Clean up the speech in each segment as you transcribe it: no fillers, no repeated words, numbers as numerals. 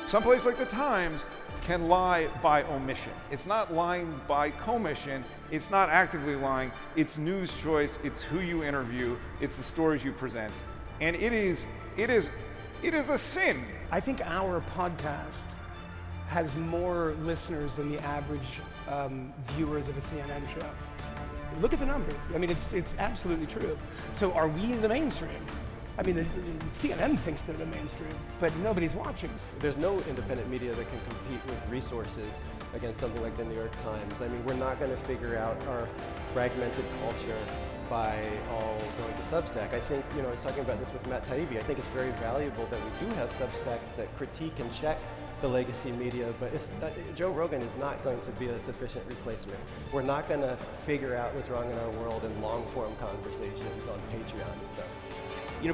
Someplace like the Times can lie by omission. It's not lying by commission. It's not actively lying. It's news choice. It's who you interview. It's the stories you present. And it is a sin. I think our podcast has more listeners than the average viewers of a CNN show. Look at the numbers. I mean, it's absolutely true. So are we the mainstream? I mean, the CNN thinks they're the mainstream, but nobody's watching. There's no independent media that can compete with resources against something like the New York Times. I mean, we're not going to figure out our fragmented culture by all going to Substack. I think, I was talking about this with Matt Taibbi. I think it's very valuable that we do have Substacks that critique and check the legacy media, but Joe Rogan is not going to be a sufficient replacement. We're not going to figure out what's wrong in our world in long-form conversations on Patreon and stuff.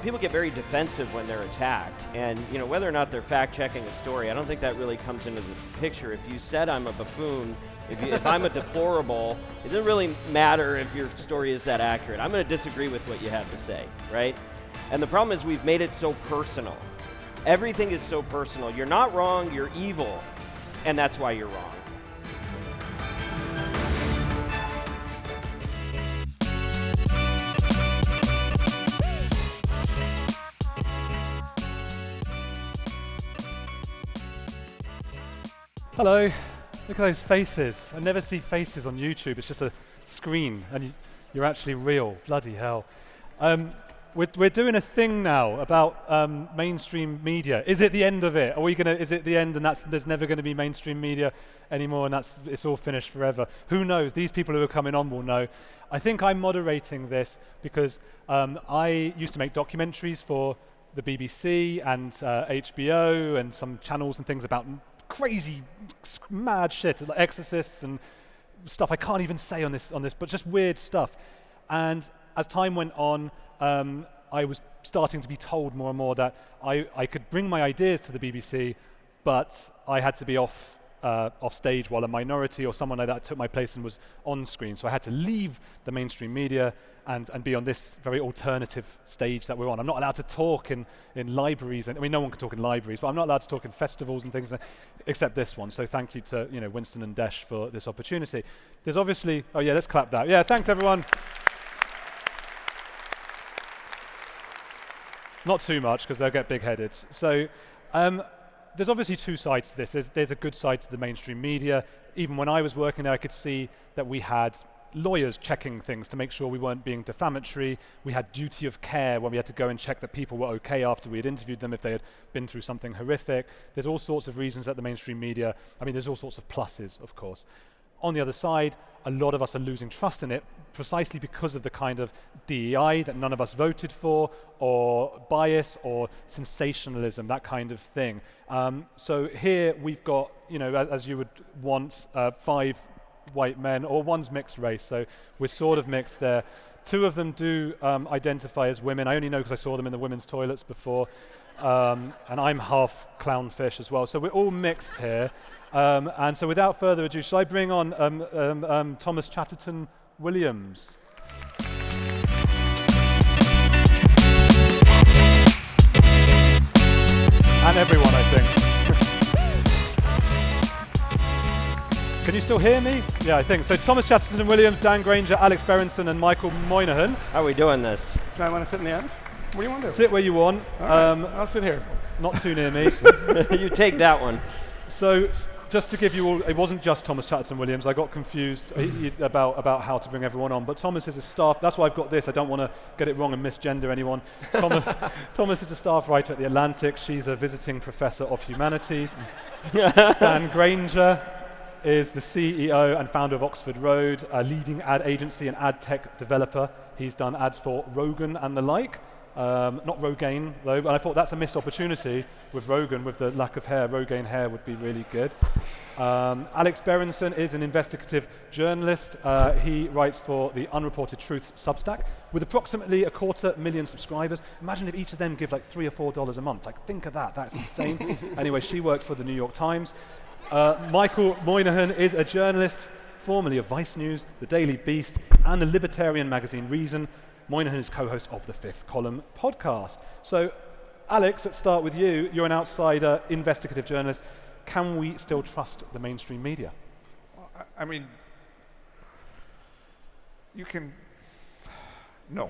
People get very defensive when they're attacked, and whether or not they're fact-checking a story, I don't think that really comes into the picture. If you said I'm a buffoon, if I'm a deplorable, it doesn't really matter if your story is that accurate. I'm going to disagree with what you have to say, right? And the problem is we've made it so personal. Everything is so personal. You're not wrong, you're evil, and that's why you're wrong. Hello, look at those faces. I never see faces on YouTube, it's just a screen, and you're actually real, bloody hell. We're doing a thing now about mainstream media. Is it the end of it? Is it the end and there's never going to be mainstream media anymore and it's all finished forever? Who knows? These people who are coming on will know. I think I'm moderating this because I used to make documentaries for the BBC and HBO and some channels and things about crazy, mad shit, like exorcists and stuff I can't even say on this, but just weird stuff. And as time went on, I was starting to be told more and more that I could bring my ideas to the BBC, but I had to be off stage while a minority or someone like that took my place and was on screen. So I had to leave the mainstream media and be on this very alternative stage that we're on. I'm not allowed to talk in libraries. I mean, no one can talk in libraries, but I'm not allowed to talk in festivals and things except this one. So thank you to Winston and Desh for this opportunity. There's obviously, oh yeah, let's clap that. Yeah, thanks everyone. Not too much, because they'll get big-headed. So there's obviously two sides to this. There's a good side to the mainstream media. Even when I was working there, I could see that we had lawyers checking things to make sure we weren't being defamatory. We had duty of care when we had to go and check that people were okay after we had interviewed them if they had been through something horrific. There's all sorts of reasons that the mainstream media, there's all sorts of pluses, of course. On the other side, a lot of us are losing trust in it precisely because of the kind of DEI that none of us voted for, or bias, or sensationalism, that kind of thing. So here we've got, as you would want, 5 white men, or one's mixed race, so we're sort of mixed there. 2 of them do identify as women. I only know because I saw them in the women's toilets before. And I'm half clownfish as well. So we're all mixed here. And so without further ado, shall I bring on Thomas Chatterton Williams? And everyone, I think. Can you still hear me? Yeah, I think. So Thomas Chatterton Williams, Dan Granger, Alex Berenson, and Michael Moynihan. How are we doing this? Do I want to sit in the end? What do you want to do? Sit where you want. Right, I'll sit here. Not too near me. You take that one. So just to give you all, it wasn't just Thomas Chatterton Williams. I got confused about how to bring everyone on. But Thomas is a staff, that's why I've got this. I don't want to get it wrong and misgender anyone. Thomas is a staff writer at The Atlantic. She's a visiting professor of humanities. Dan Granger is the CEO and founder of Oxford Road, a leading ad agency and ad tech developer. He's done ads for Rogan and the like. Not Rogaine, though, but I thought that's a missed opportunity with Rogan, with the lack of hair. Rogaine hair would be really good. Alex Berenson is an investigative journalist. He writes for the Unreported Truths Substack with approximately 250,000 subscribers. Imagine if each of them give like $3 or $4 a month. Like, think of that. That's insane. Anyway, she worked for the New York Times. Michael Moynihan is a journalist, formerly of Vice News, The Daily Beast, and the libertarian magazine Reason. Moynihan is co-host of the Fifth Column podcast. So Alex, let's start with you. You're an outsider, investigative journalist. Can we still trust the mainstream media? I mean, you can. No.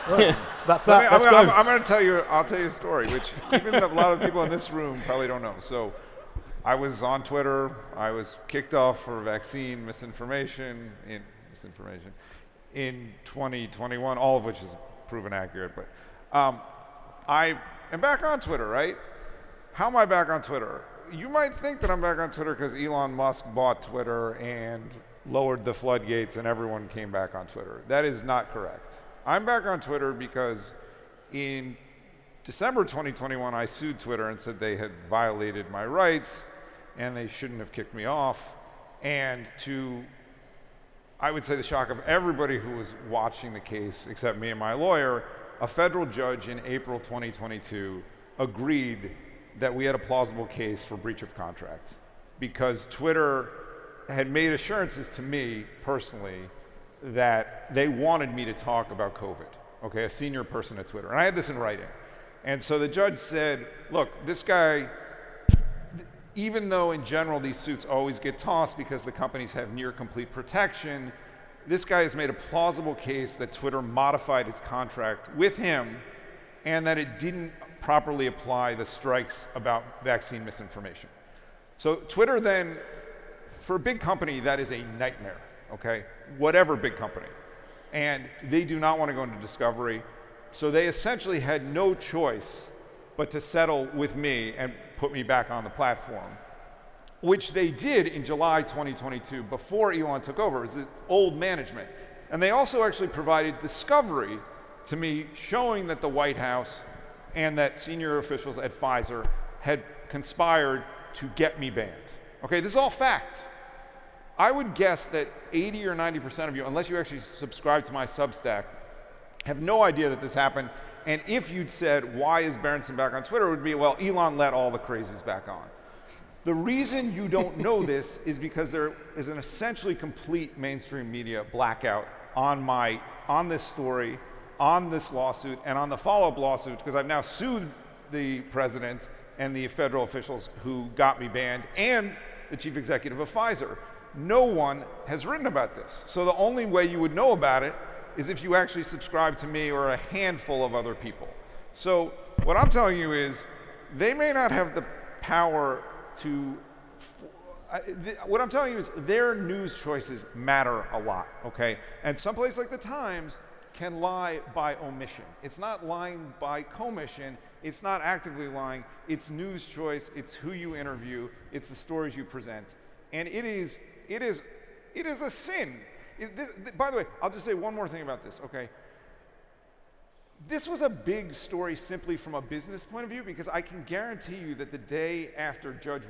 Right. That's that. Let's go. I'm going to tell you. I'll tell you a story, which even a lot of people in this room probably don't know. So, I was on Twitter. I was kicked off for vaccine misinformation in 2021, all of which is proven accurate. But I am back on Twitter, right? How am I back on Twitter? You might think that I'm back on Twitter because Elon Musk bought Twitter and lowered the floodgates and everyone came back on Twitter. That is not correct. I'm back on Twitter because in December 2021, I sued Twitter and said they had violated my rights and they shouldn't have kicked me off. And to, I would say, the shock of everybody who was watching the case, except me and my lawyer, a federal judge in April 2022 agreed that we had a plausible case for breach of contract because Twitter had made assurances to me personally that they wanted me to talk about COVID, okay, a senior person at Twitter. And I had this in writing. And so the judge said, look, this guy, even though in general these suits always get tossed because the companies have near complete protection, this guy has made a plausible case that Twitter modified its contract with him and that it didn't properly apply the strikes about vaccine misinformation. So Twitter then, for a big company, that is a nightmare, okay? Whatever big company. And they do not want to go into discovery. So they essentially had no choice but to settle with me and put me back on the platform, which they did in July 2022 before Elon took over. It was the old management. And they also actually provided discovery to me showing that the White House and that senior officials at Pfizer had conspired to get me banned. Okay, this is all fact. I would guess that 80 or 90% of you, unless you actually subscribe to my Substack, have no idea that this happened. And if you'd said, why is Berenson back on Twitter, it would be, well, Elon let all the crazies back on. The reason you don't know this is because there is an essentially complete mainstream media blackout on this story, on this lawsuit, and on the follow-up lawsuit, because I've now sued the president and the federal officials who got me banned and the chief executive of Pfizer. No one has written about this. So the only way you would know about it is if you actually subscribe to me or a handful of other people. So what I'm telling you is they may not have the power to, what I'm telling you is their news choices matter a lot, okay? And some place like the Times can lie by omission. It's not lying by commission. It's not actively lying. It's news choice. It's who you interview. It's the stories you present. And it is a sin. By the way, I'll just say one more thing about this, okay? This was a big story simply from a business point of view because I can guarantee you that the day after Judge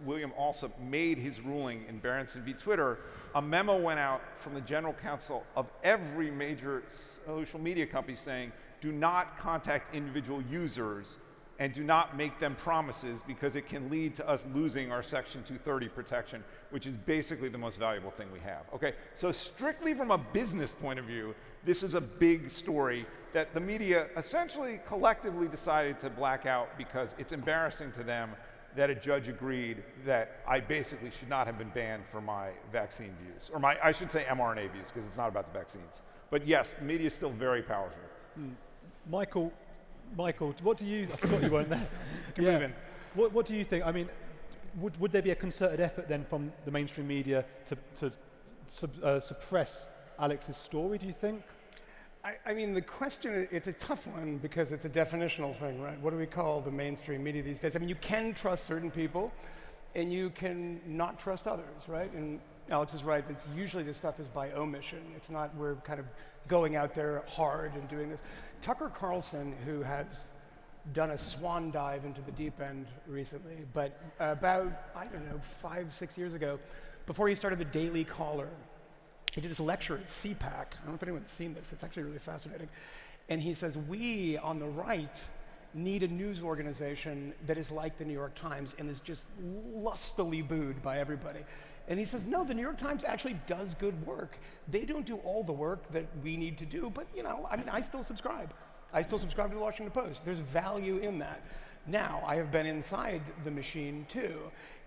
William Alsop made his ruling in Berenson v. Twitter, a memo went out from the general counsel of every major social media company saying, do not contact individual users and do not make them promises because it can lead to us losing our Section 230 protection, which is basically the most valuable thing we have. Okay, so strictly from a business point of view, this is a big story that the media essentially collectively decided to black out because it's embarrassing to them that a judge agreed that I basically should not have been banned for my vaccine views, or I should say mRNA views, because it's not about the vaccines. But yes, the media is still very powerful. Michael, what do you, I forgot you weren't there. Move in. What do you think? I mean, would there be a concerted effort then from the mainstream media to suppress Alex's story, do you think? I mean, the question, it's a tough one because it's a definitional thing, right? What do we call the mainstream media these days? I mean, you can trust certain people and you can not trust others, right? And Alex is right, it's usually this stuff is by omission. It's not we're kind of going out there hard and doing this. Tucker Carlson, who has done a swan dive into the deep end recently, but about, I don't know, 5-6 years ago, before he started the Daily Caller, he did this lecture at CPAC. I don't know if anyone's seen this. It's actually really fascinating. And he says, we on the right need a news organization that is like the New York Times and is just lustily booed by everybody. And he says, no, the New York Times actually does good work. They don't do all the work that we need to do, but you know, I mean, I still subscribe. I still subscribe to the Washington Post. There's value in that. Now, I have been inside the machine too.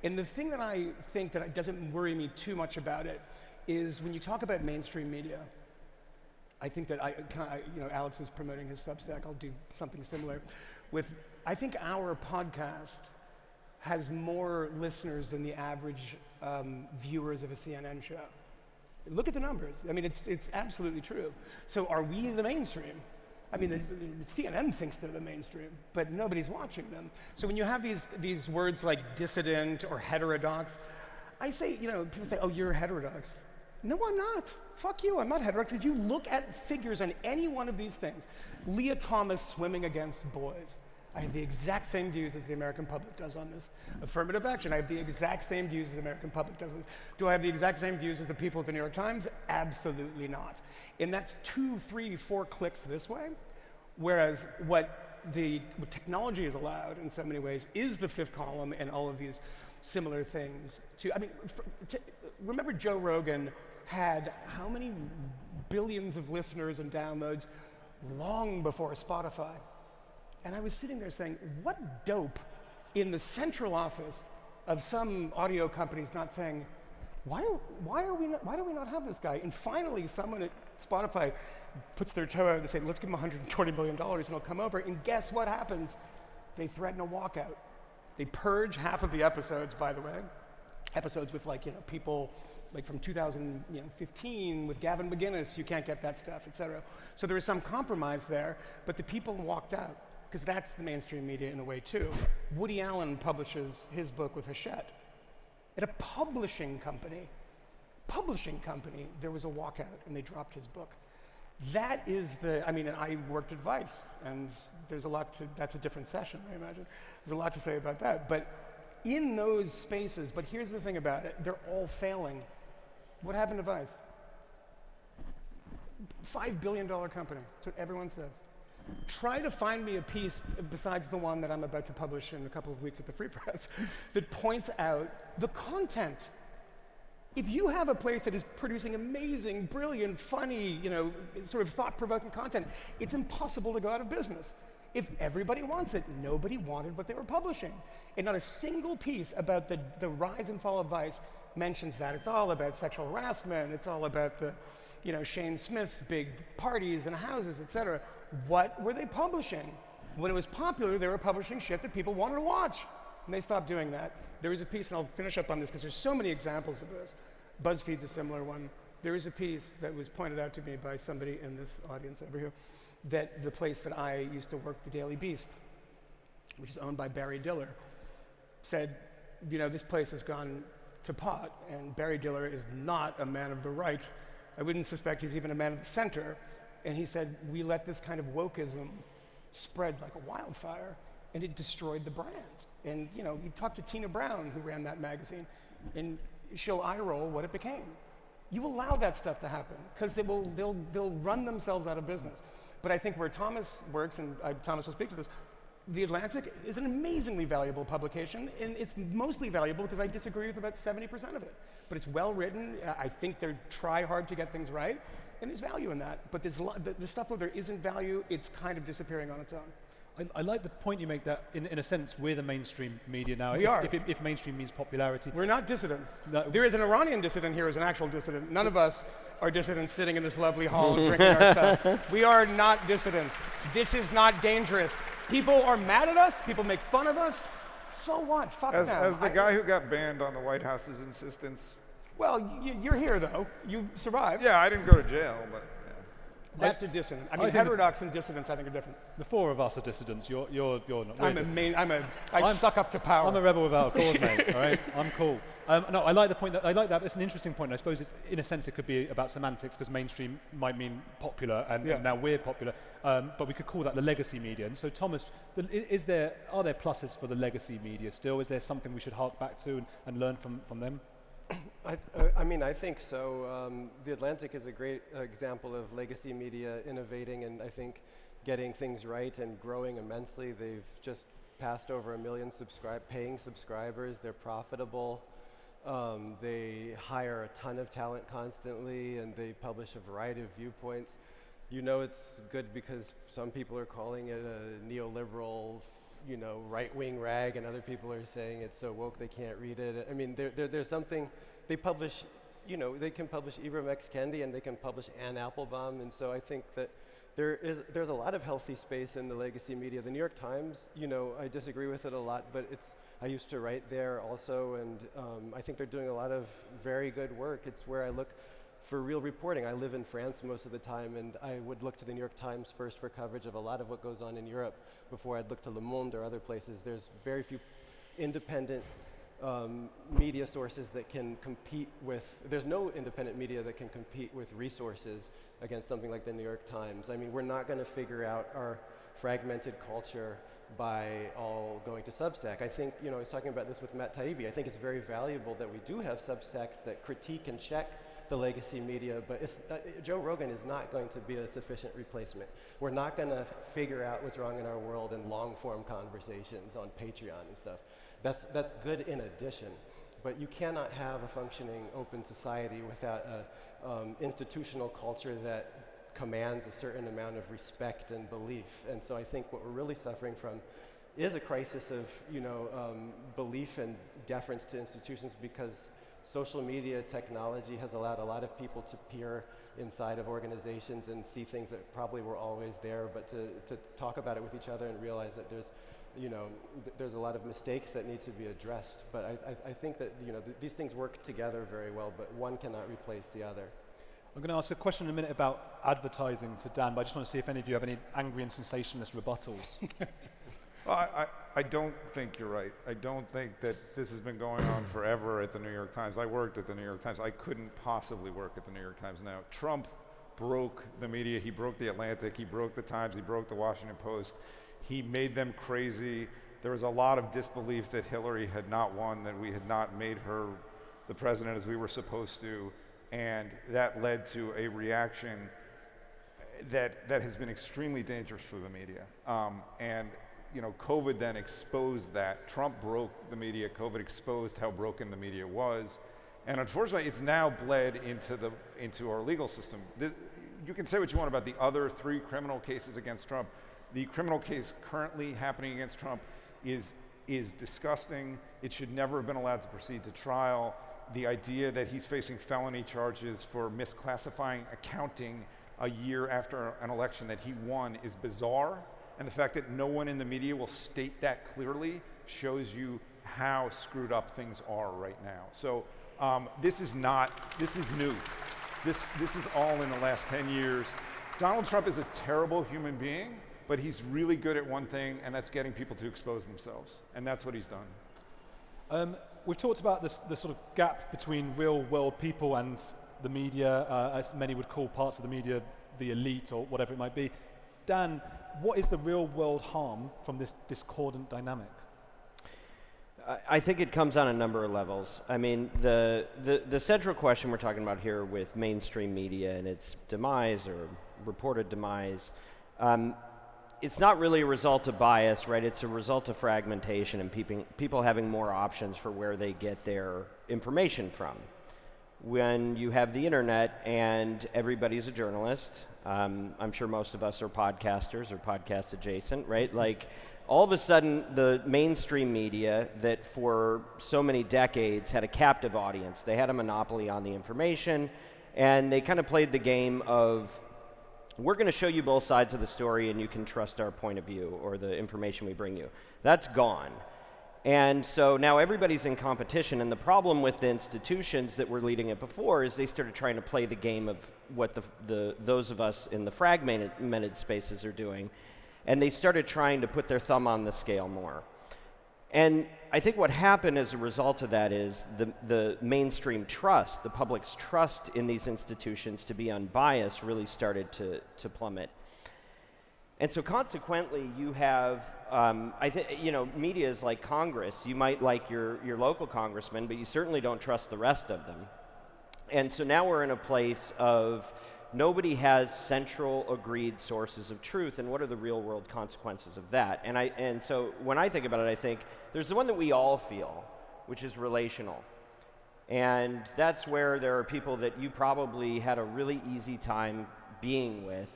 And the thing that I think that doesn't worry me too much about it is when you talk about mainstream media, I think that Alex was promoting his Substack. I'll do something similar. I think our podcast has more listeners than the average viewers of a CNN show. Look at the numbers. I mean, it's absolutely true. So are we the mainstream? I mean, the CNN thinks they're the mainstream, but nobody's watching them. So when you have these words like dissident or heterodox, I say, people say, oh, you're heterodox. No, I'm not. Fuck you, I'm not heterodox. If you look at figures on any one of these things, Leah Thomas swimming against boys, I have the exact same views as the American public does on this. Affirmative action, I have the exact same views as the American public does on this. Do I have the exact same views as the people at the New York Times? Absolutely not. And that's 2, 3, 4 clicks this way, whereas what technology has allowed in so many ways is the fifth column and all of these similar things. Remember Joe Rogan had how many billions of listeners and downloads long before Spotify? And I was sitting there saying, what dope in the central office of some audio companies not saying, why do we not have this guy? And finally, someone at Spotify puts their toe out and say, let's give him $120 million and he'll come over. And guess what happens? They threaten a walkout. They purge half of the episodes, by the way. Episodes with people like from 2015 with Gavin McGinnis, you can't get that stuff, et cetera. So there was some compromise there, but the people walked out. Because that's the mainstream media in a way too. Woody Allen publishes his book with Hachette. At a publishing company, there was a walkout and they dropped his book. That is and I worked at Vice, and there's a lot that's a different session, I imagine. There's a lot to say about that. But in those spaces, but here's the thing about it, they're all failing. What happened to Vice? $5 billion company, that's what everyone says. Try to find me a piece besides the one that I'm about to publish in a couple of weeks at the Free Press that points out the content. If you have a place that is producing amazing, brilliant, funny, sort of thought-provoking content, it's impossible to go out of business. If everybody wants it, nobody wanted what they were publishing. And not a single piece about the rise and fall of Vice mentions that. It's all about sexual harassment. It's all about the, Shane Smith's big parties and houses, et cetera. What were they publishing? When it was popular, they were publishing shit that people wanted to watch. And they stopped doing that. There was a piece, and I'll finish up on this because there's so many examples of this. BuzzFeed's a similar one. There is a piece that was pointed out to me by somebody in this audience over here, that the place that I used to work, the Daily Beast, which is owned by Barry Diller, said, this place has gone to pot, and Barry Diller is not a man of the right. I wouldn't suspect he's even a man of the center. And he said, we let this kind of wokeism spread like a wildfire, and it destroyed the brand. And you talk to Tina Brown, who ran that magazine, and she'll eye roll what it became. You allow that stuff to happen, because they'll run themselves out of business. But I think where Thomas works, and Thomas will speak to this, The Atlantic is an amazingly valuable publication, and it's mostly valuable because I disagree with about 70% of it. But it's well written. I think they try hard to get things right, and there's value in that. But there's the stuff where there isn't value, it's kind of disappearing on its own. I like the point you make that, in a sense, we're the mainstream media now. We are. If mainstream means popularity. We're not dissidents. No. There is an Iranian dissident here as an actual dissident. None of us are dissidents sitting in this lovely hall drinking our stuff. We are not dissidents. This is not dangerous. People are mad at us. People make fun of us. So what? Fuck them. As the guy who got banned on the White House's insistence. Well, you're here, though. You survived. Yeah, I didn't go to jail, but... That's a dissident. I mean, heterodox and dissidents, I think, are different. The four of us are dissidents. You're not. I suck up to power. I'm a rebel without a cause, mate. All right, I'm cool. No, I like the point. I like that. It's an interesting point. I suppose it's, in a sense, it could be about semantics because mainstream might mean popular, and now we're popular. But we could call that the legacy media. And so, Thomas, are there pluses for the legacy media still? Is there something we should hark back to and learn from them? I think so. The Atlantic is a great example of legacy media innovating and I think getting things right and growing immensely. They've just passed over 1 million paying subscribers. They're profitable. They hire a ton of talent constantly and they publish a variety of viewpoints. you know it's good because some people are calling it a neoliberal, you know, right-wing rag, and other people are saying it's so woke they can't read it. I mean, there's something, they publish, you know, they can publish Ibram X. Kendi and they can publish Ann Applebaum, and so I think that there's a lot of healthy space in the legacy media. The New York Times, you know, I disagree with it a lot, but I used to write there also, and I think they're doing a lot of very good work. It's where I look for real reporting. I live in France most of the time, and I would look to the New York Times first for coverage of a lot of what goes on in Europe before I'd look to Le Monde or other places. There's very few independent media sources that can compete with, there's no independent media that can compete with resources against something like the New York Times. I mean, we're not going to figure out our fragmented culture by all going to Substack. I think, you know, I was talking about this with Matt Taibbi. I think it's very valuable that we do have Substacks that critique and check the legacy media, but Joe Rogan is not going to be a sufficient replacement. We're not going to figure out what's wrong in our world in long-form conversations on Patreon and stuff. That's good in addition, but you cannot have a functioning open society without an institutional culture that commands a certain amount of respect and belief. And so I think what we're really suffering from is a crisis of, you know, belief and deference to institutions, because social media technology has allowed a lot of people to peer inside of organizations and see things that probably were always there, but to talk about it with each other and realize that there's, you know, there's a lot of mistakes that need to be addressed. But I think that, you know, these things work together very well, but one cannot replace the other. I'm going to ask a question in a minute about advertising to Dan, but I just want to see if any of you have any angry and sensationalist rebuttals. Well, I don't think you're right. I don't think that this has been going on forever at the New York Times. I worked at the New York Times. I couldn't possibly work at the New York Times now. Trump broke the media. He broke the Atlantic. He broke the Times. He broke the Washington Post. He made them crazy. There was a lot of disbelief that Hillary had not won, that we had not made her the president as we were supposed to, and that led to a reaction that has been extremely dangerous for the media. And you know, COVID then exposed that. Trump broke the media. COVID exposed how broken the media was, and unfortunately, it's now bled into our legal system. You can say what you want about the other 3 criminal cases against Trump. The criminal case currently happening against Trump is disgusting. It should never have been allowed to proceed to trial. The idea that he's facing felony charges for misclassifying accounting a year after an election that he won is bizarre. And the fact that no one in the media will state that clearly shows you how screwed up things are right now. So this is new. This is all in the last 10 years. Donald Trump is a terrible human being, but he's really good at one thing, and that's getting people to expose themselves. And that's what he's done. We've talked about the sort of gap between real world people and the media, as many would call parts of the media the elite or whatever it might be. Dan, what is the real world harm from this discordant dynamic? I think it comes on a number of levels. I mean, the central question we're talking about here with mainstream media and its demise or reported demise, it's not really a result of bias, right? It's a result of fragmentation and people having more options for where they get their information from. When you have the internet and everybody's a journalist, I'm sure most of us are podcasters or podcast adjacent, right? Like, all of a sudden, the mainstream media that for so many decades had a captive audience, they had a monopoly on the information, and they kind of played the game of, we're going to show you both sides of the story and you can trust our point of view or the information we bring you. That's gone. And so now everybody's in competition, and the problem with the institutions that were leading it before is they started trying to play the game of what those of us in the fragmented spaces are doing, and they started trying to put their thumb on the scale more. And I think what happened as a result of that is the mainstream trust, the public's trust in these institutions to be unbiased really started to plummet. And so consequently, you have, media is like Congress. You might like your local congressman, but you certainly don't trust the rest of them. And so now we're in a place of nobody has central agreed sources of truth, and what are the real world consequences of that? And so when I think about it, I think there's the one that we all feel, which is relational. And that's where there are people that you probably had a really easy time being with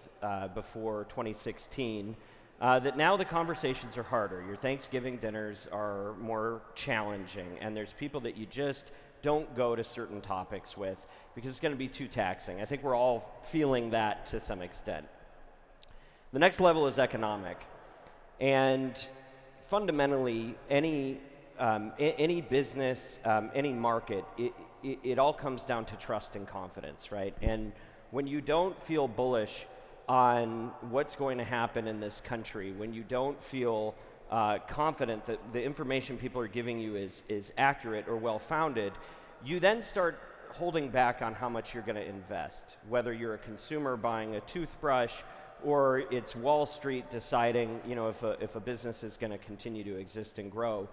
before 2016, that now the conversations are harder. Your Thanksgiving dinners are more challenging, and there's people that you just don't go to certain topics with because it's going to be too taxing. I think we're all feeling that to some extent. The next level is economic, and fundamentally, any business, any market, it all comes down to trust and confidence, right? And when you don't feel bullish on what's going to happen in this country, when you don't feel confident that the information people are giving you is accurate or well-founded, you then start holding back on how much you're going to invest, whether you're a consumer buying a toothbrush or it's Wall Street deciding, if a business is going to continue to exist and grow.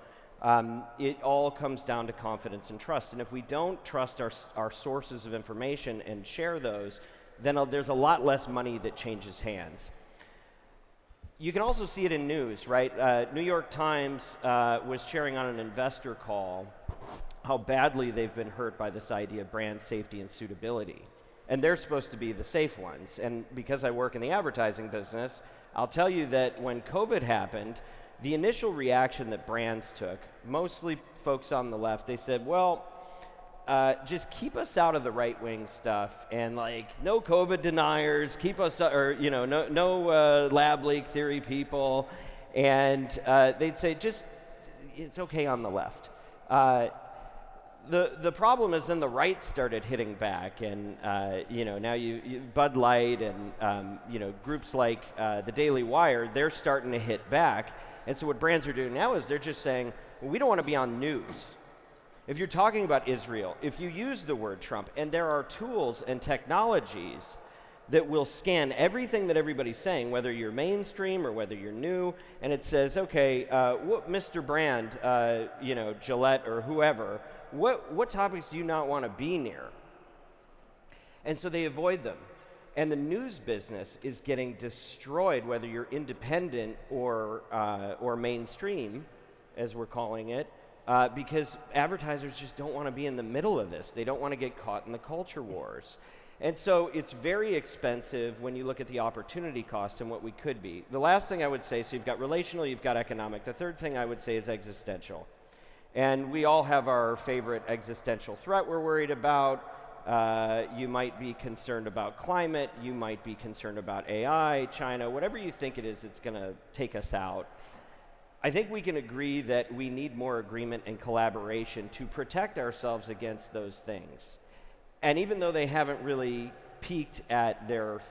It all comes down to confidence and trust. And if we don't trust our sources of information and share those, then there's a lot less money that changes hands. You can also see it in news, right? New York Times was sharing on an investor call how badly they've been hurt by this idea of brand safety and suitability. And they're supposed to be the safe ones. And because I work in the advertising business, I'll tell you that when COVID happened, the initial reaction that brands took, mostly folks on the left, they said, well, just keep us out of the right-wing stuff, and no COVID deniers, keep us, no lab leak theory people, and they'd say it's okay on the left. The problem is then the right started hitting back, and now you Bud Light and groups like the Daily Wire, they're starting to hit back. And so what brands are doing now is they're just saying, well, we don't want to be on news. If you're talking about Israel, if you use the word Trump, and there are tools and technologies that will scan everything that everybody's saying, whether you're mainstream or whether you're new, and it says, okay, Mr. Brand, Gillette or whoever, what topics do you not want to be near? And so they avoid them. And the news business is getting destroyed, whether you're independent or mainstream, as we're calling it, because advertisers just don't want to be in the middle of this. They don't want to get caught in the culture wars. And so it's very expensive when you look at the opportunity cost and what we could be. The last thing I would say, so you've got relational, you've got economic. The third thing I would say is existential. And we all have our favorite existential threat we're worried about. You might be concerned about climate, you might be concerned about AI, China, whatever you think it is, it's going to take us out. I think we can agree that we need more agreement and collaboration to protect ourselves against those things. And even though they haven't really peaked at their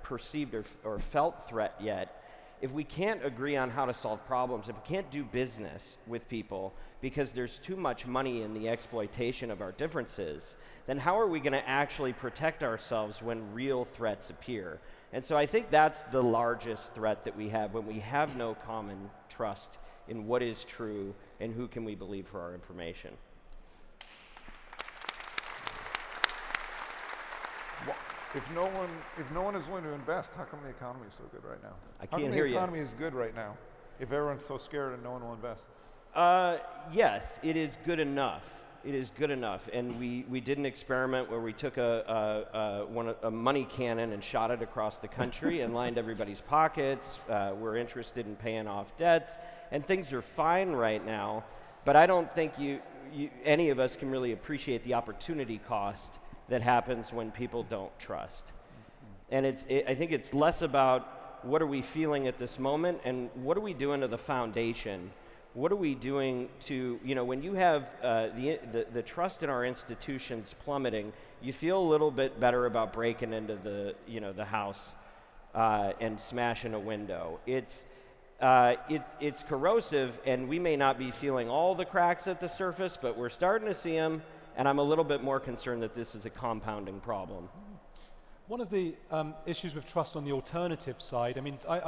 perceived or felt threat yet, if we can't agree on how to solve problems, if we can't do business with people because there's too much money in the exploitation of our differences, then how are we going to actually protect ourselves when real threats appear? And so I think that's the largest threat that we have when we have no common trust in what is true and who can we believe for our information. Well, if no one is willing to invest, how come the economy is so good right now? I can't hear you. How come the economy is good right now if everyone's so scared and no one will invest? Yes, it is good enough. It is good enough, and we did an experiment where we took a money cannon and shot it across the country and lined everybody's pockets. We're interested in paying off debts, and things are fine right now, but I don't think any of us can really appreciate the opportunity cost that happens when people don't trust. And I think it's less about what are we feeling at this moment and what are we doing to the foundation. What are we doing to, when you have the trust in our institutions plummeting, you feel a little bit better about breaking into the house and smashing a window. It's corrosive, and we may not be feeling all the cracks at the surface, but we're starting to see them, and I'm a little bit more concerned that this is a compounding problem. One of the issues with trust on the alternative side,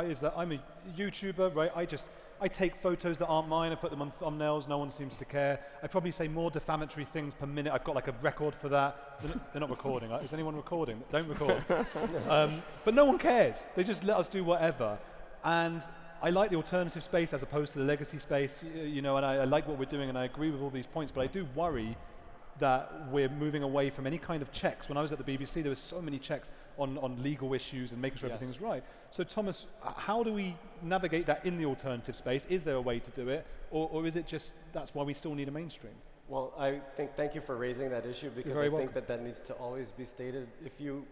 is that I'm a YouTuber, right? I take photos that aren't mine, I put them on thumbnails, no one seems to care. I probably say more defamatory things per minute. I've got like a record for that. They're not recording. Is anyone recording? Don't record. But no one cares. They just let us do whatever. And I like the alternative space as opposed to the legacy space, and I like what we're doing and I agree with all these points, but I do worry that we're moving away from any kind of checks. When I was at the BBC, there were so many checks on legal issues and making sure everything's right. So Thomas, how do we navigate that in the alternative space? Is there a way to do it? Or is it just that's why we still need a mainstream? Well, I think, thank you for raising that issue, because I think that needs to always be stated. If you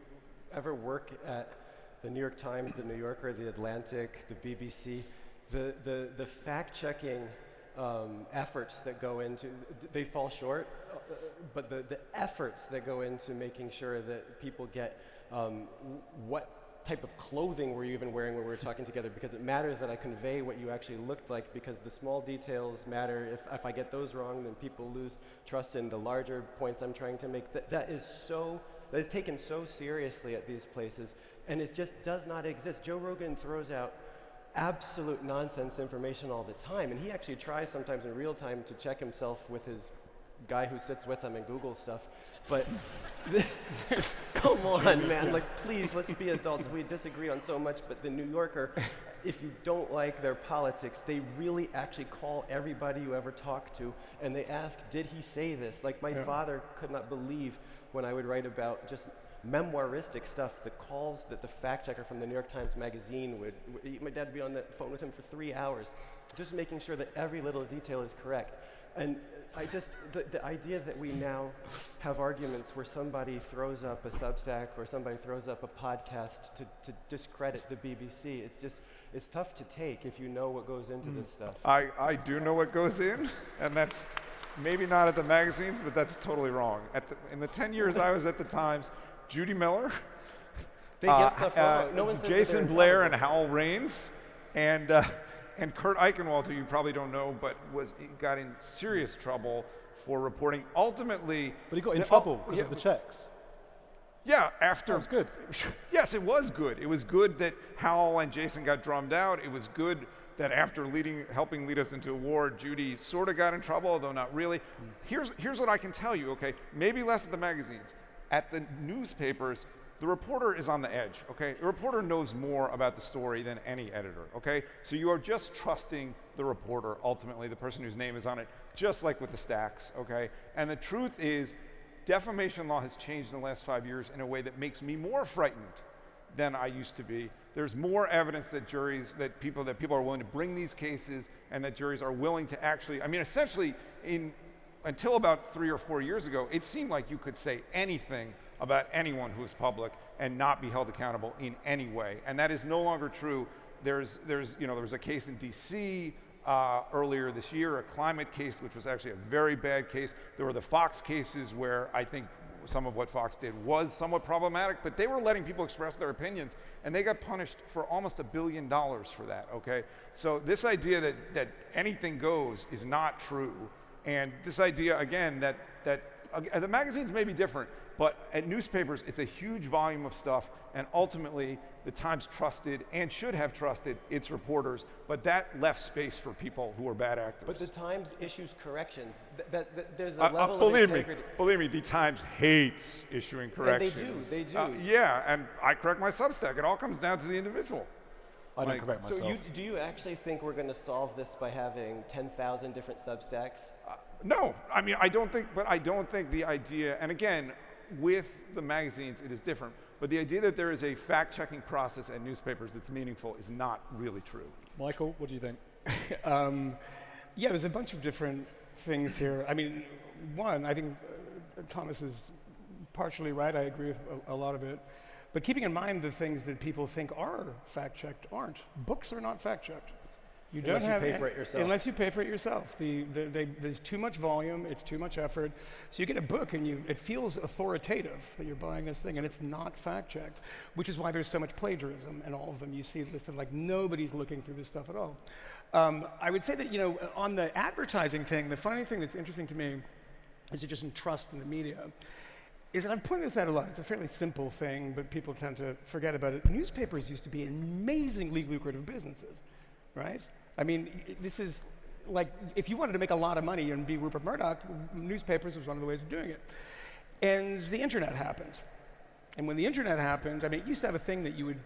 ever work at the New York Times, the New Yorker, the Atlantic, the BBC, the fact-checking efforts that go into, they fall short, but the efforts that go into making sure that people get what type of clothing were you even wearing when we were talking together, because it matters that I convey what you actually looked like, because the small details matter. If I get those wrong, then people lose trust in the larger points I'm trying to make. That is taken so seriously at these places, and it just does not exist. Joe Rogan throws out absolute nonsense information all the time, and he actually tries sometimes in real time to check himself with his guy who sits with him and Google stuff. But come on, man, like, please, let's be adults. We disagree on so much, but the New Yorker, if you don't like their politics, they really actually call everybody you ever talk to, and they ask, did he say this? Like, my father could not believe when I would write about just memoiristic stuff, the calls that the fact checker from the New York Times Magazine my dad would be on the phone with him for 3 hours, just making sure that every little detail is correct. And I just, the idea that we now have arguments where somebody throws up a Substack or somebody throws up a podcast to discredit the BBC, it's tough to take if you know what goes into this stuff. I do know what goes in, and that's maybe not at the magazines, but that's totally wrong. In the 10 years I was at the Times, Judy Miller, they get stuff wrong. No one says Jason Blair and Hal Raines, and Kurt Eichenwald, who you probably don't know, but got in serious trouble for reporting. Ultimately, but he got in trouble because of the checks. Yeah, after. That was good. Yes, it was good. It was good that Hal and Jason got drummed out. It was good that after helping lead us into a war, Judy sort of got in trouble, although not really. Here's what I can tell you, okay? Maybe less at the magazines. At the newspapers, the reporter is on the edge, okay? The reporter knows more about the story than any editor, okay? So you are just trusting the reporter, ultimately, the person whose name is on it, just like with the stacks, okay? And the truth is, defamation law has changed in the last 5 years in a way that makes me more frightened than I used to be. There's more evidence that people are willing to bring these cases, and that juries are willing to actually, I mean, essentially, until about 3 or 4 years ago, it seemed like you could say anything about anyone who is public and not be held accountable in any way, and that is no longer true. There was a case in D.C. Earlier this year, a climate case, which was actually a very bad case. There were the Fox cases where I think some of what Fox did was somewhat problematic, but they were letting people express their opinions, and they got punished for almost $1 billion for that, okay? So this idea that anything goes is not true, and this idea, again, that the magazines may be different, but at newspapers, it's a huge volume of stuff, and ultimately, the Times trusted and should have trusted its reporters, but that left space for people who were bad actors. But the Times issues corrections. There's a level of integrity. Believe me, the Times hates issuing corrections. And they do. Yeah, and I correct my Substack. It all comes down to the individual. I don't correct myself. So do you actually think we're going to solve this by having 10,000 different Substacks? No, I mean, I don't think the idea, and again, with the magazines, it is different. But the idea that there is a fact-checking process at newspapers that's meaningful is not really true. Michael, what do you think? Yeah, there's a bunch of different things here. I mean, one, I think Thomas is partially right. I agree with a lot of it. But keeping in mind the things that people think are fact-checked aren't. Books are not fact-checked. You don't unless you pay for it yourself. Unless you pay for it yourself. There's too much volume, it's too much effort. So you get a book and it feels authoritative that you're buying this thing, and it's not fact-checked, which is why there's so much plagiarism in all of them. You see this, and like nobody's looking through this stuff at all. I would say that, on the advertising thing, the funny thing that's interesting to me is just in trust in the media, is that I've pointed this out a lot. It's a fairly simple thing, but people tend to forget about it. Newspapers used to be amazingly lucrative businesses, right? I mean, this is like, if you wanted to make a lot of money and be Rupert Murdoch, newspapers was one of the ways of doing it. And the internet happened. And when the internet happened, I mean, it used to have a thing that you would,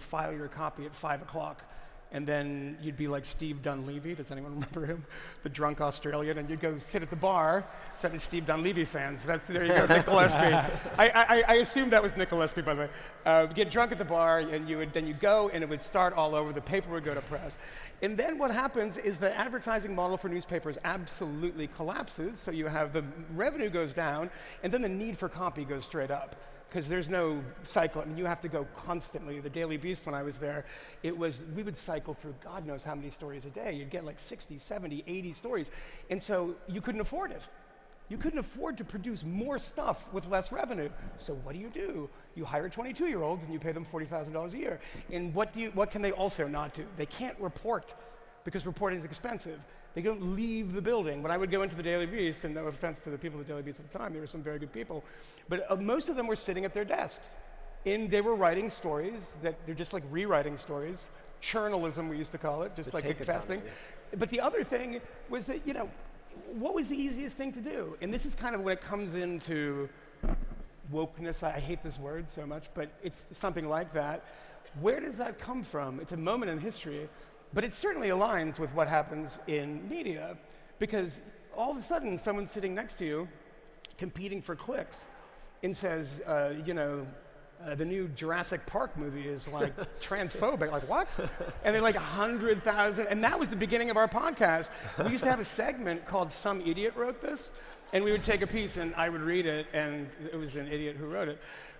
file your copy at 5 o'clock and then you'd be like Steve Dunleavy. Does anyone remember him? The drunk Australian, and you'd go sit at the bar, set as Steve Dunleavy fans. There you go, Nick Gillespie. I assumed that was Nick Gillespie, by the way. Get drunk at the bar, and then you go, and it would start all over. The paper would go to press. And then what happens is the advertising model for newspapers absolutely collapses, so you have the revenue goes down, and then the need for copy goes straight up. Because there's no cycle. I mean, you have to go constantly. The Daily Beast, when I was there, we would cycle through God knows how many stories a day. You'd get like 60, 70, 80 stories. And so you couldn't afford it. You couldn't afford to produce more stuff with less revenue. So what do? You hire 22-year-olds and you pay them $40,000 a year. And what can they also not do? They can't report because reporting is expensive. They don't leave the building. When I would go into the Daily Beast, and no offense to the people at the Daily Beast at the time, there were some very good people, but most of them were sitting at their desks. And they were writing stories that they're just like rewriting stories. Churnalism, we used to call it, just like big fast thing. But the other thing was that, what was the easiest thing to do? And this is kind of when it comes into wokeness. I hate this word so much, but it's something like that. Where does that come from? It's a moment in history. But it certainly aligns with what happens in media, because all of a sudden someone's sitting next to you competing for clicks and says, the new Jurassic Park movie is like transphobic. Like, what? And they're like 100,000. And that was the beginning of our podcast. We used to have a segment called Some Idiot Wrote This. And we would take a piece and I would read it, and it was an idiot who wrote it.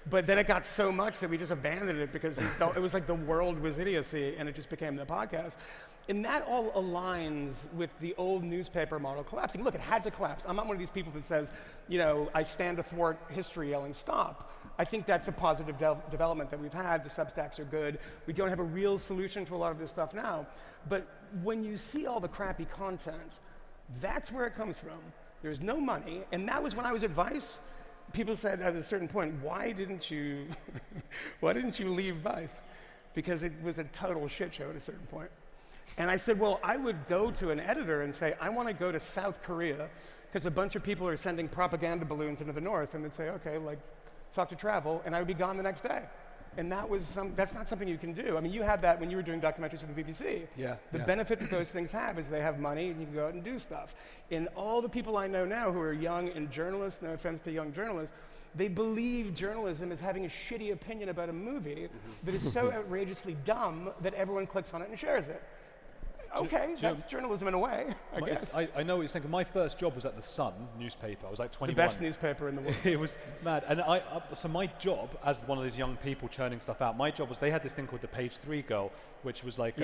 But then it got so much that we just abandoned it because it was like the world was idiocy, and it just became the podcast. And that all aligns with the old newspaper model collapsing. Look, it had to collapse. I'm not one of these people that says, I stand athwart history yelling stop. I think that's a positive development that we've had. The Substacks are good. We don't have a real solution to a lot of this stuff now. But when you see all the crappy content, that's where it comes from. There's no money, and that was when I was at Vice. People said at a certain point, why didn't you leave Vice? Because it was a total shit show at a certain point. And I said, well, I would go to an editor and say, I want to go to South Korea because a bunch of people are sending propaganda balloons into the north, and they'd say, okay, like, talk to travel, and I would be gone the next day. And that's not something you can do. I mean, you had that when you were doing documentaries for the BBC. The benefit that those things have is they have money and you can go out and do stuff. And all the people I know now who are young and journalists, no offense to young journalists, they believe journalism is having a shitty opinion about a movie that is so outrageously dumb that everyone clicks on it and shares it. Okay, that's journalism in a way, I guess. I know what you're saying. My first job was at the Sun newspaper. I was like 21. The best newspaper in the world. It was mad. And so my job, as one of those young people churning stuff out, my job was they had this thing called the Page 3 girl, which was like,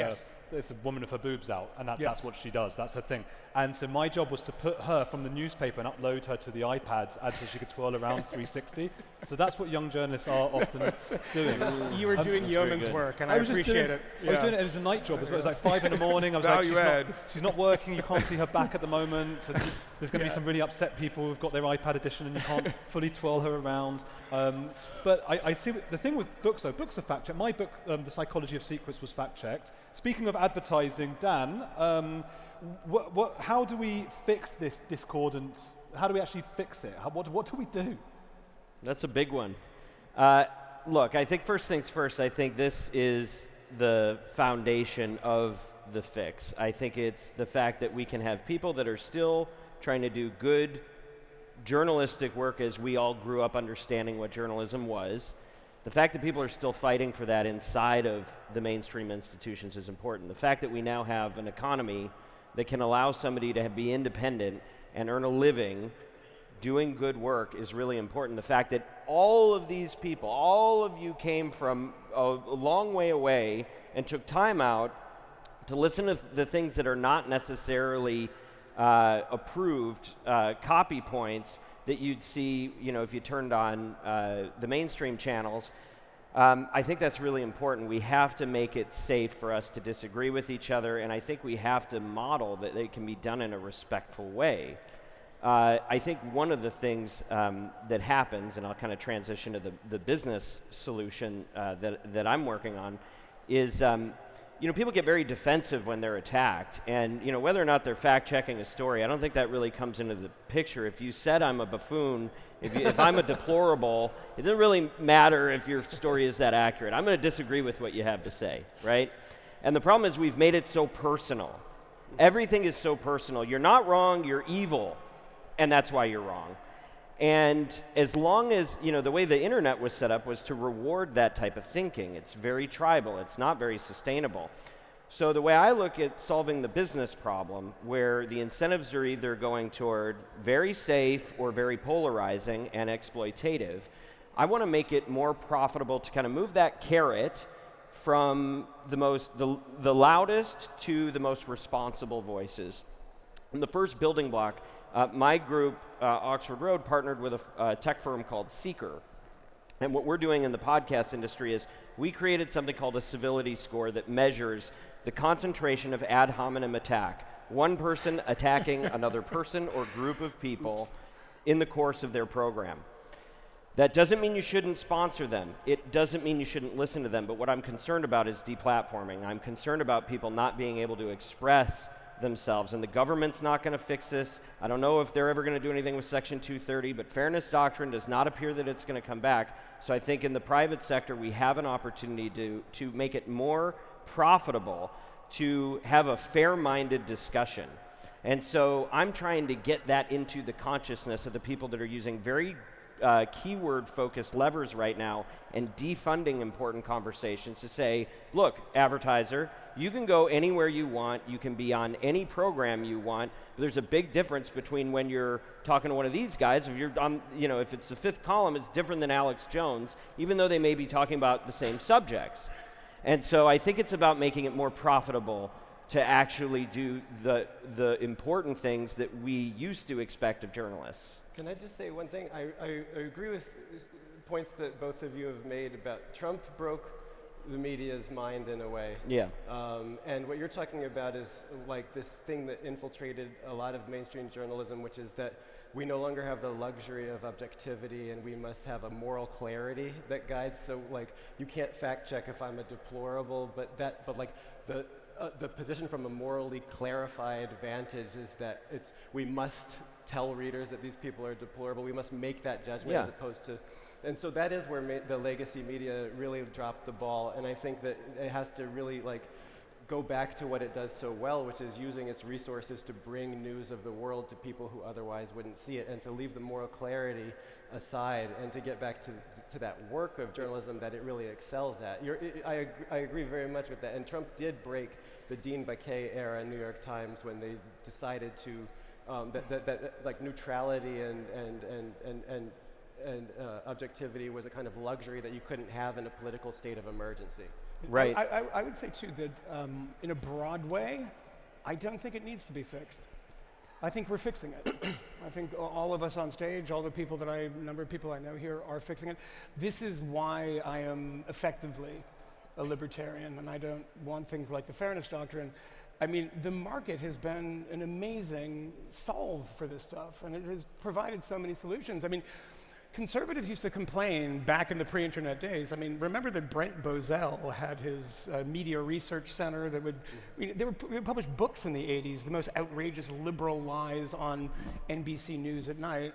it's a woman with her boobs out, and that's what she does. That's her thing. And so my job was to put her from the newspaper and upload her to the iPads, and so she could twirl around 360. So that's what young journalists are often doing. You were doing yeoman's work, and I appreciate it. I was doing it as a night job as well. It was like 5 in the morning. I was like, she's not working. You can't see her back at the moment. And there's going to be some really upset people who've got their iPad edition and you can't fully twirl her around. But I see the thing with books, though. Books are fact-checked. My book, The Psychology of Secrets, was fact-checked. Speaking of advertising, Dan, how do we fix this discordant? How do we actually fix it? What do we do? That's a big one. Look, I think first things first, I think this is the foundation of the fix. I think it's the fact that we can have people that are still trying to do good journalistic work as we all grew up understanding what journalism was. The fact that people are still fighting for that inside of the mainstream institutions is important. The fact that we now have an economy that can allow somebody to be independent and earn a living doing good work is really important. The fact that all of these people, all of you came from a long way away and took time out to listen to the things that are not necessarily approved copy points that you'd see, if you turned on the mainstream channels. I think that's really important. We have to make it safe for us to disagree with each other, and I think we have to model that it can be done in a respectful way. I think one of the things that happens, and I'll kind of transition to the business solution that I'm working on, is people get very defensive when they're attacked, and whether or not they're fact-checking a story, I don't think that really comes into the picture. If you said I'm a buffoon, if I'm a deplorable, it doesn't really matter if your story is that accurate. I'm going to disagree with what you have to say, right? And the problem is we've made it so personal. Everything is so personal. You're not wrong, you're evil, and that's why you're wrong. And as long as, the way the internet was set up was to reward that type of thinking. It's very tribal, it's not very sustainable. So the way I look at solving the business problem, where the incentives are either going toward very safe or very polarizing and exploitative, I want to make it more profitable to kind of move that carrot from the loudest to the most responsible voices. And the first building block, my group, Oxford Road, partnered with a tech firm called Seeker. And what we're doing in the podcast industry is we created something called a civility score that measures the concentration of ad hominem attack. One person attacking another person or group of people in the course of their program. That doesn't mean you shouldn't sponsor them. It doesn't mean you shouldn't listen to them. But what I'm concerned about is deplatforming. I'm concerned about people not being able to express themselves, and the government's not going to fix this. I don't know if they're ever going to do anything with Section 230, but fairness doctrine does not appear that it's going to come back. So I think in the private sector, we have an opportunity to make it more profitable to have a fair-minded discussion. And so I'm trying to get that into the consciousness of the people that are using very keyword-focused levers right now and defunding important conversations to say, look, advertiser, you can go anywhere you want, you can be on any program you want, but there's a big difference between when you're talking to one of these guys, if you're on, if it's the Fifth Column, it's different than Alex Jones, even though they may be talking about the same subjects. And so I think it's about making it more profitable to actually do the important things that we used to expect of journalists. Can I just say one thing? I agree with points that both of you have made about Trump broke the media's mind in a way. Yeah. And what you're talking about is like this thing that infiltrated a lot of mainstream journalism, which is that we no longer have the luxury of objectivity and we must have a moral clarity that guides. So like you can't fact check if I'm a deplorable, but like the position from a morally clarified vantage is that we must tell readers that these people are deplorable. We must make that judgment as opposed to, and so that is where the legacy media really dropped the ball. And I think that it has to really go back to what it does so well, which is using its resources to bring news of the world to people who otherwise wouldn't see it, and to leave the moral clarity aside, and to get back to that work of journalism that it really excels at. I agree very much with that. And Trump did break the Dean Baquet era New York Times when they decided to that neutrality and objectivity was a kind of luxury that you couldn't have in a political state of emergency. Right. I would say too that in a broad way, I don't think it needs to be fixed. I think we're fixing it. I think all of us on stage, all the people number of people I know here are fixing it. This is why I am effectively a libertarian, and I don't want things like the fairness doctrine. I mean, the market has been an amazing solve for this stuff, and it has provided so many solutions. I mean, conservatives used to complain back in the pre-internet days. I mean, remember that Brent Bozell had his media research center that they would publish books in the 80s, the most outrageous liberal lies on NBC News at night.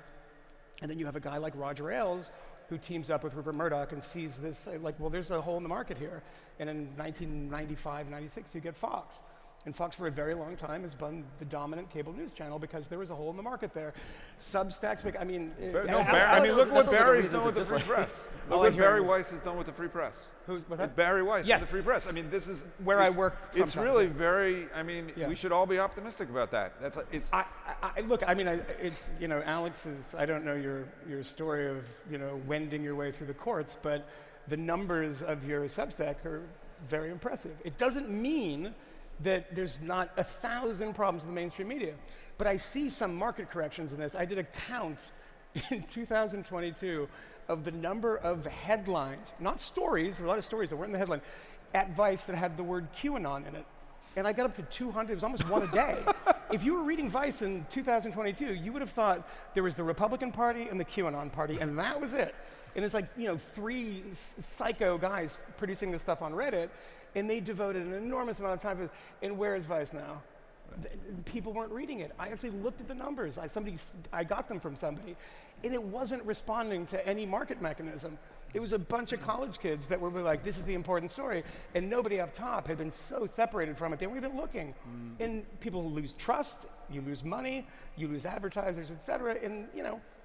And then you have a guy like Roger Ailes who teams up with Rupert Murdoch and sees this, well, there's a hole in the market here. And in 1995, 96, you get Fox. And Fox for a very long time has been the dominant cable news channel because there was a hole in the market there. Substacks, look at what Barry's done with the Free Press. Look what Barry Weiss has done with the Free Press. What's that? Barry Weiss yes. with the Free Press. I mean, this is where I work. It's really very. I mean, we should all be optimistic about that. Alex is. I don't know your story of wending your way through the courts, but the numbers of your Substack are very impressive. It doesn't mean that there's not 1,000 problems with the mainstream media. But I see some market corrections in this. I did a count in 2022 of the number of headlines, not stories, there were a lot of stories that weren't in the headline, at Vice that had the word QAnon in it. And I got up to 200, it was almost one a day. If you were reading Vice in 2022, you would have thought there was the Republican Party and the QAnon Party, and that was it. And it's like, 3 psycho guys producing this stuff on Reddit, and they devoted an enormous amount of time to this. And where is Vice now? People weren't reading it. I actually looked at the numbers. I got them from somebody, and it wasn't responding to any market mechanism. It was a bunch of college kids that were like, this is the important story, and nobody up top had been so separated from it, they weren't even looking. And people lose trust, you lose money, you lose advertisers, et cetera, and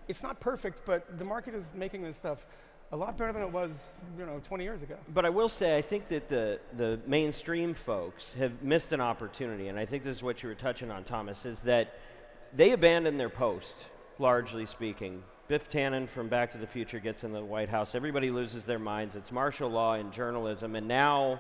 it's not perfect, but the market is making this stuff a lot better than it was 20 years ago. But I will say, I think that the mainstream folks have missed an opportunity, and I think this is what you were touching on, Thomas, is that they abandoned their post, largely speaking. Biff Tannen from Back to the Future gets in the White House. Everybody loses their minds. It's martial law in journalism, and now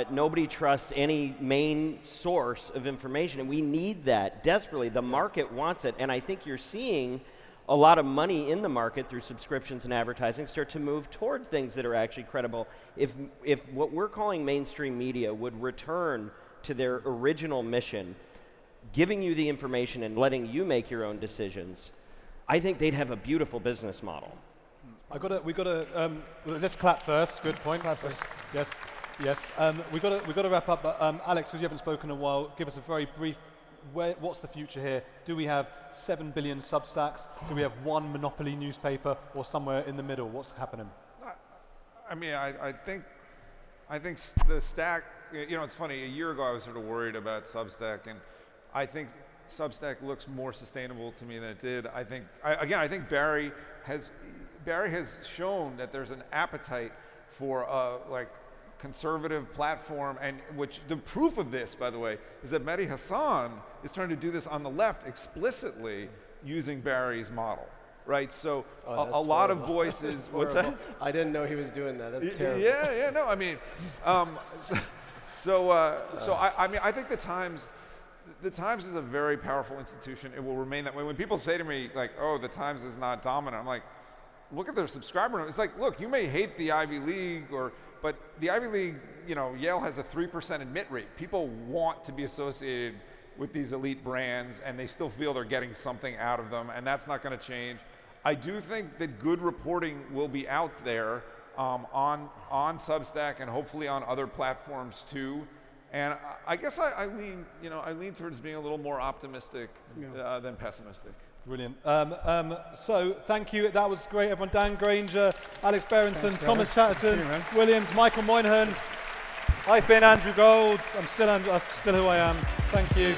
nobody trusts any main source of information, and we need that desperately. The market wants it, and I think you're seeing a lot of money in the market through subscriptions and advertising start to move toward things that are actually credible. If what we're calling mainstream media would return to their original mission, giving you the information and letting you make your own decisions, I think they'd have a beautiful business model. Let's clap first. Good point. Clap first. Yes. We got to wrap up. But Alex, because you haven't spoken in a while, give us a very brief. What's the future here? Do we have 7 billion Substacks? Do we have one monopoly newspaper, or somewhere in the middle? What's happening? I think the stack. It's funny. A year ago, I was sort of worried about Substack, and I think Substack looks more sustainable to me than it did. I think Barry has shown that there's an appetite for a conservative platform, and which the proof of this, by the way, is that Mehdi Hasan is trying to do this on the left explicitly using Barry's model, right? So a lot of voices. What's that? I didn't know he was doing that. That's terrible. Yeah. No, I mean, I think the Times. The Times is a very powerful institution. It will remain that way. When people say to me, like, oh, the Times is not dominant, I'm like, look at their subscriber numbers. It's like, look, you may hate the Ivy League, but the Ivy League, Yale has a 3% admit rate. People want to be associated with these elite brands, and they still feel they're getting something out of them, and that's not going to change. I do think that good reporting will be out there on Substack and hopefully on other platforms too. And I guess I lean towards being a little more optimistic than pessimistic. Brilliant. So thank you. That was great, everyone. Dan Granger, Alex Berenson, Thomas Chatterton Williams, Michael Moynihan. I've been Andrew Gold. I'm still who I am. Thank you.